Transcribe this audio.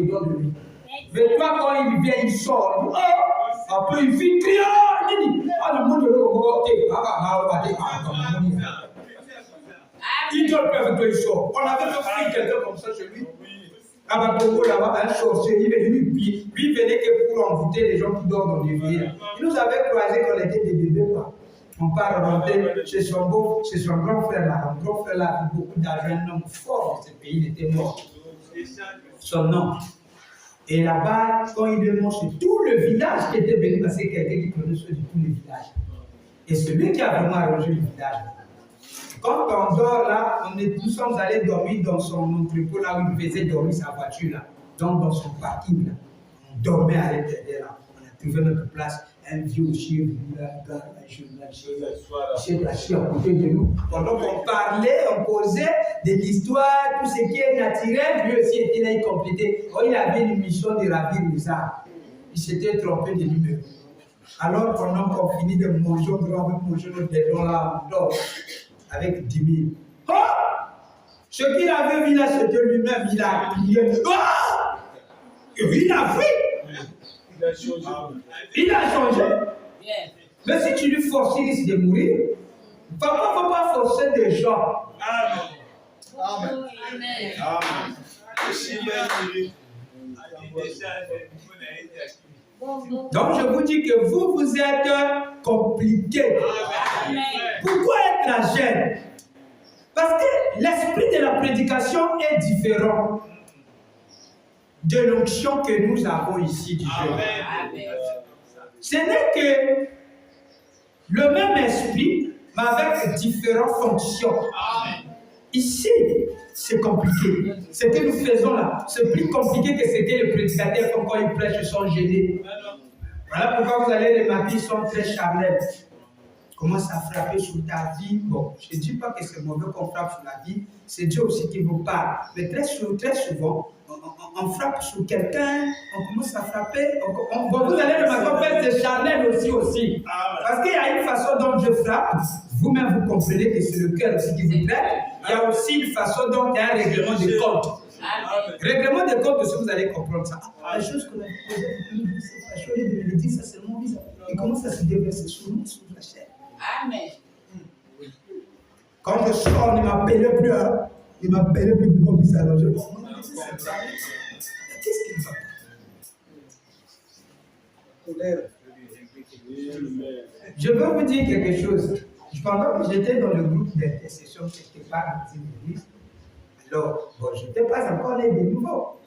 dedans de lui. Mais toi, quand il vient, il sort. Oh, après, il fait crier. Le monde de l'eau, il donne peu avec toi, il sort. On avait pris quelqu'un comme ça chez lui. À Bakongo, là-bas, un sorcier, lui venait que pour envoûter les gens qui dorment dans les villes. Il nous avait croisé quand on était des bébés, quoi. On part rentrer chez son grand frère là. Mon grand frère là a beaucoup d'argent, un homme fort de ce pays, il était mort. Son nom. Et là-bas, quand il demande, c'est tout le village qui était venu, parce que quelqu'un qui connaissait de tout le village. Et celui qui a vraiment arrangé le village. Quand on dort là, nous sommes allés dormir dans son entrepôt là où il faisait dormir sa voiture là. Donc dans son parking là. On dormait à l'intérieur là. On a trouvé notre place. Un vieux chien venu là, un chien assis à côté de nous. Pendant qu'on parlait, on causait de l'histoire, tout ce qui est naturel, lui aussi était là, il complétait. Oh, il avait une mission de ravir les arbres. Il s'était trompé de numéro. Alors pendant qu'on finit de manger, on doit manger notre dédon là, on dort. Avec 10 000. Oh! Ce qu'il avait vu là, c'était lui-même, il a plié. Oh! Il a pris. Il a changé. Mais si tu lui forces, il risque de mourir. Papa ne faut pas forcer des gens. Amen. Amen. Donc je vous dis que vous êtes compliqué. Pourquoi être la gêne? Parce que l'esprit de la prédication est différent de l'onction que nous avons ici du jeûne. Ce n'est que le même esprit, mais avec différentes fonctions. Ici, c'est compliqué. Ce que nous faisons là, c'est plus compliqué que ce que les prédicateurs font quand ils prêchent, ils sont gênés. Voilà pourquoi vous allez remarquer, ils sont très charnels. Commence à frapper sur ta vie. Bon, je ne dis pas que c'est mauvais qu'on frappe sur la vie, c'est Dieu aussi qui vous parle. Mais très souvent, on frappe sur quelqu'un, on commence à frapper. Bon, vous allez remarquer, en fait, c'est charnel aussi. Parce qu'il y a une façon dont je frappe. Vous-même, vous comprenez que c'est le cœur aussi qui vous plaît. Il y a aussi une façon dont il y a un règlement de compte. Règlement de compte aussi, vous allez comprendre ça. La chose qu'on a posée, la chose de me dire, ça c'est mon visage. Il commence à se déverser sur nous, sur la chair. Amen. Quand je sors, il ne m'appelait plus. Il ne m'appelait plus pour mon visage. Qu'est-ce qu'il va faire? Je veux vous dire quelque chose. Pendant que j'étais dans le groupe d'intercession quelque part dans une église, alors, bon, je n'étais pas encore né de nouveau.